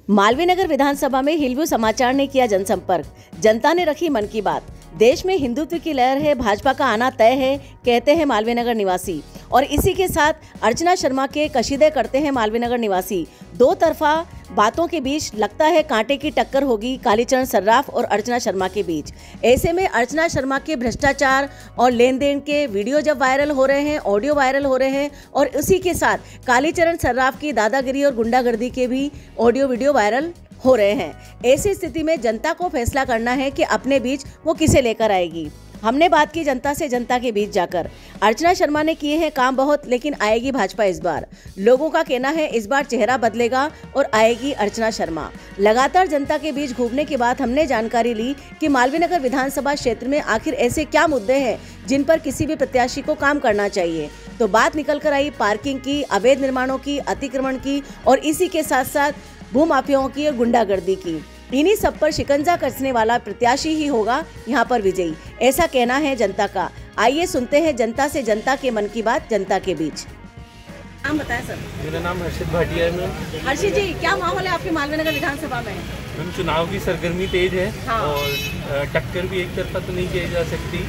मालवीय नगर विधानसभा में हिलव्यू समाचार ने किया जनसंपर्क। जनता ने रखी मन की बात। देश में हिंदुत्व की लहर है, भाजपा का आना तय है, कहते हैं मालवीय नगर निवासी। और इसी के साथ अर्चना शर्मा के कशीदे करते हैं मालवीय नगर निवासी। दो तरफा बातों के बीच लगता है कांटे की टक्कर होगी कालीचरण सर्राफ और अर्चना शर्मा के बीच। ऐसे में अर्चना शर्मा के भ्रष्टाचार और लेन देन के वीडियो जब वायरल हो रहे हैं, ऑडियो वायरल हो रहे हैं, और उसी के साथ कालीचरण सर्राफ की दादागिरी और गुंडागर्दी के भी ऑडियो वीडियो वायरल हो रहे हैं। ऐसी स्थिति में जनता को फैसला करना है कि अपने बीच वो किसे लेकर आएगी। हमने बात की जनता से, जनता के बीच जाकर। अर्चना शर्मा ने किए हैं काम बहुत, लेकिन आएगी भाजपा इस बार। लोगों का कहना है इस बार चेहरा बदलेगा और आएगी अर्चना शर्मा। लगातार जनता के बीच घूमने के बाद हमने जानकारी ली कि मालवीय नगर विधानसभा क्षेत्र में आखिर ऐसे क्या मुद्दे हैं जिन पर किसी भी प्रत्याशी को काम करना चाहिए। तो बात निकल कर आई पार्किंग की, अवैध निर्माणों की, अतिक्रमण की, और इसी के साथ साथ भूमाफियाओं की और गुंडागर्दी की। इन्हीं सब पर शिकंजा कसने वाला प्रत्याशी ही होगा यहाँ पर विजयी, ऐसा कहना है जनता का। आइए सुनते हैं जनता से, जनता के मन की बात जनता के बीच। नाम बताएं सर। मेरा नाम हर्षित भाटिया है मैम। हर्षित जी, क्या माहौल है आपके मालवीय नगर विधानसभा में? मैम, चुनाव की सरगर्मी तेज है। हाँ। और टक्कर भी एक तरफा तो नहीं की जा सकती,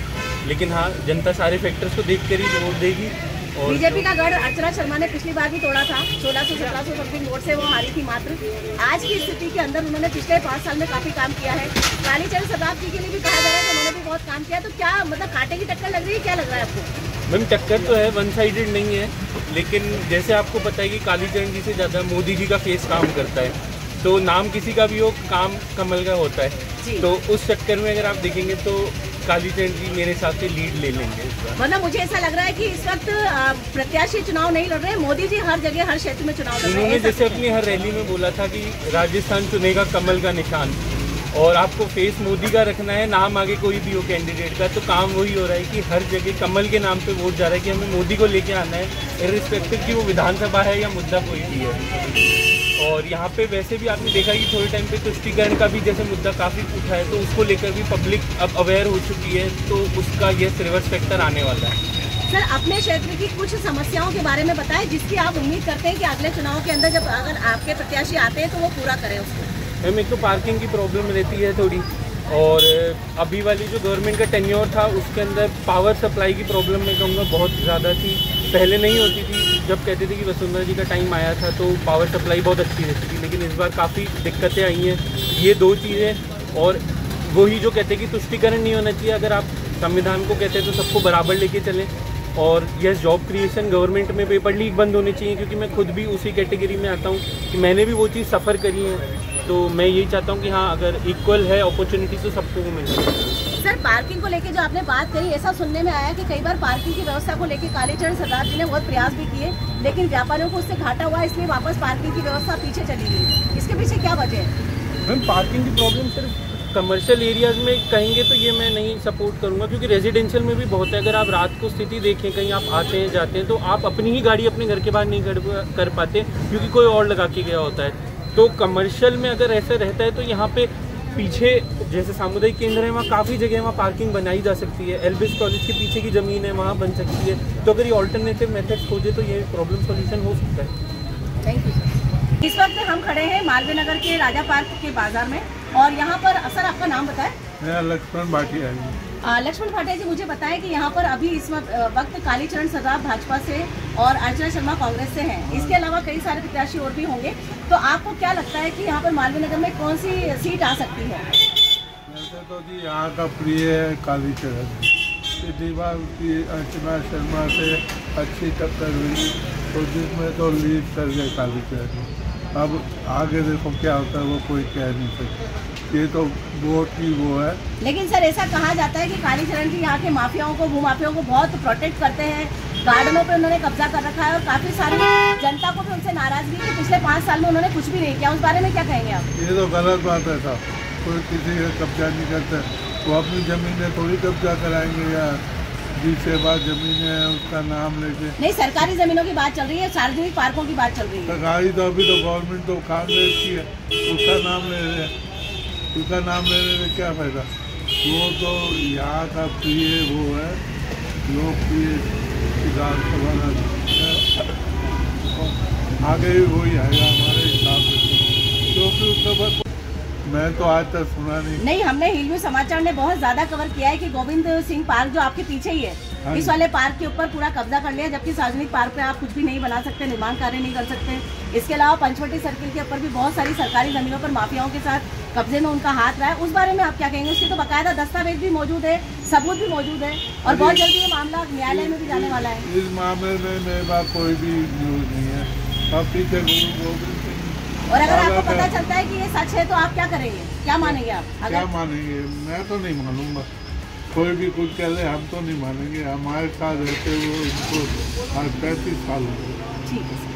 लेकिन हाँ, जनता सारे फैक्टर्स को देखकर ही वोट देगी। और बीजेपी का गढ़ अर्चना शर्मा ने पिछली बार भी तोड़ा था, 1600-1700 समथिंग वोट से वो हारी थी मात्र। आज की स्थिति के अंदर उन्होंने पिछले 5 साल में काफी काम किया है। कालीचरण सर्राफ जी के लिए भी कहा जा रहा है कि उन्होंने भी बहुत काम किया। तो क्या मतलब कांटे की टक्कर लग रही है, क्या लग रहा है आपको? मैम, टक्कर तो है, वन साइडेड नहीं है, लेकिन जैसे आपको पता है कि कालीचरण जी से ज़्यादा मोदी जी का फेस काम करता है। तो नाम किसी का भी हो, काम कमल का होता है। तो उस चक्कर में अगर आप देखेंगे तो कालीचरण जी मेरे हिसाब से लीड ले लेंगे इस बार। मतलब मुझे ऐसा लग रहा है कि इस वक्त प्रत्याशी चुनाव नहीं लड़ रहे, मोदी जी हर जगह हर क्षेत्र में चुनाव लड़ रहे हैं। उन्होंने जैसे अपनी हर रैली में बोला था कि राजस्थान चुनेगा कमल का निशान, और आपको फेस मोदी का रखना है, नाम आगे कोई भी हो कैंडिडेट का। तो काम वही हो रहा है कि हर जगह कमल के नाम पे वोट जा रहा है कि हमें मोदी को लेके आना है, इर्रिस्पेक्टिव कि वो विधानसभा है या मुद्दा कोई भी है। और यहाँ पे वैसे भी आपने देखा कि थोड़े टाइम पे तुष्टीकरण का भी जैसे मुद्दा काफ़ी उठा है, तो उसको लेकर भी पब्लिक अब अवेयर हो चुकी है, तो उसका ये रिवर्स फैक्टर आने वाला है। सर, अपने क्षेत्र की कुछ समस्याओं के बारे में बताएं जिसकी आप उम्मीद करते हैं कि अगले चुनाव के अंदर जब अगर आपके प्रत्याशी आते हैं तो वो पूरा करें उसको। मैम, एक तो पार्किंग की प्रॉब्लम रहती है थोड़ी, और अभी वाली जो गवर्नमेंट का टेन्योर था उसके अंदर पावर सप्लाई की प्रॉब्लम मैं कहूँगा बहुत ज़्यादा थी। पहले नहीं होती थी, जब कहते थे कि वसुंधरा जी का टाइम आया था तो पावर सप्लाई बहुत अच्छी रहती थी, लेकिन इस बार काफ़ी दिक्कतें आई हैं। ये दो चीज़ें, और वही जो कहते हैं कि तुष्टीकरण नहीं होना चाहिए। अगर आप संविधान को कहते हैं तो सबको बराबर लेके चलें। और यह जॉब क्रिएशन गवर्नमेंट में पेपर लीक बंद होने चाहिए, क्योंकि मैं खुद भी उसी कैटेगरी में आता हूँ कि मैंने भी वो चीज़ सफ़र करी है। तो मैं यही चाहता हूँ कि हाँ, अगर इक्वल है अपॉर्चुनिटी तो सबको वो मिल जाए। सर, पार्किंग को लेके जो आपने बात कही, ऐसा सुनने में आया कि कई बार पार्किंग की व्यवस्था को लेके कालीचरण सर्राफ जी ने बहुत प्रयास भी किए, लेकिन व्यापारियों को उससे घाटा हुआ, इसलिए वापस पार्किंग की व्यवस्था पीछे चली गई। इसके पीछे क्या वजह है? मैम, पार्किंग की प्रॉब्लम सिर्फ कमर्शियल एरियाज में कहेंगे तो ये मैं नहीं सपोर्ट करूँगा, क्योंकि रेजिडेंशियल में भी बहुत है। अगर आप रात को स्थिति देखें, कहीं आप आते हैं जाते हैं, तो आप अपनी ही गाड़ी अपने घर के बाहर नहीं कर पाते, क्योंकि कोई और लगा के गया होता है। तो कमर्शियल में अगर ऐसा रहता है तो यहाँ पे पीछे जैसे सामुदायिक केंद्र है, वहाँ काफ़ी जगह वहाँ पार्किंग बनाई जा सकती है। एलबीएस कॉलेज के पीछे की ज़मीन है, वहाँ बन सकती है। तो अगर ये ऑल्टरनेटिव मेथड्स खोजे तो ये प्रॉब्लम सॉल्यूशन हो सकता है। Thank you sir. इस वक्त हम खड़े हैं मालवीय नगर के राजा पार्क के बाजार में, और यहाँ पर सर आपका नाम बताएं। मेरा लक्ष्मण भाटिया है। लक्ष्मण भाटिया जी, मुझे बताएं कि यहाँ पर अभी इस वक्त कालीचरण सर्राफ भाजपा से और अर्चना शर्मा कांग्रेस से हैं। इसके अलावा कई सारे प्रत्याशी और भी होंगे, तो आपको क्या लगता है कि यहाँ पर मालवीय नगर में कौन सी सीट आ सकती है? वैसे तो जी यहाँ का प्रिय है कालीचरण। पिछली बार की अर्चना शर्मा से अच्छी टक्कर हुई, तो जिसमें तो लीड कर गए कालीचरण। अब आगे देखो क्या होता है, वो कोई कह नहीं सकता। ये तो वोट की वो है। लेकिन सर, ऐसा कहा जाता है कि कालीचरण जी यहाँ के माफियाओं को, भूमाफियाओं को बहुत प्रोटेक्ट करते हैं। गार्डनों पे उन्होंने कब्जा कर रखा है, और काफी सारी जनता को भी उनसे नाराजगी है कि पिछले 5 साल में उन्होंने कुछ भी नहीं किया। उस बारे में क्या कहेंगे आप? ये तो गलत बात है साहब, कोई किसी का कब्जा नहीं करता। वो अपनी ज़मीनें थोड़ी कब्जा कराएंगे, या जिससे बाद ज़मीन है उसका नाम लेके। नहीं, सरकारी जमीनों की बात चल रही है, सार्वजनिक पार्कों की बात चल रही है। सरकारी तो अभी तो गवर्नमेंट तो कांग्रेस की है, उसका नाम ले रहे हैं। उसका नाम लेने में क्या फ़ायदा? वो तो यहाँ का प्रिय वो है, लोकप्रिय विधानसभा आगे भी वही आएगा हमारे हिसाब से। क्योंकि उसके मैं तो आज तक सुना नहीं। हमने हिलव्यू समाचार ने बहुत ज्यादा कवर किया है कि गोविंद सिंह पार्क जो आपके पीछे ही है, इस वाले पार्क के ऊपर पूरा कब्जा कर लिया, जबकि सार्वजनिक पार्क पे आप कुछ भी नहीं बना सकते, निर्माण कार्य नहीं कर सकते। इसके अलावा पंचवटी सर्किल के ऊपर भी बहुत सारी सरकारी जमीनों पर माफियाओं के साथ कब्जे में उनका हाथ रहा है। उस बारे में आप क्या कहेंगे? उसके तो बाकायदा दस्तावेज भी मौजूद है, सबूत भी मौजूद है, और बहुत जल्दी ये मामला न्यायालय में भी जाने वाला है। इस मामले में मेरे पास कोई भी न्यूज नहीं है। अब पीछे गोविंद सिंह, और अगर आपको पता चलता है कि ये सच है तो आप क्या करेंगे? क्या मानेंगे आप? क्या मानेंगे? मैं तो नहीं मानूंगा। कोई भी कुछ कह ले, हम तो नहीं मानेंगे। हमारे साथ रहते वो उनको आज 35 साल हो गए। ठीक है।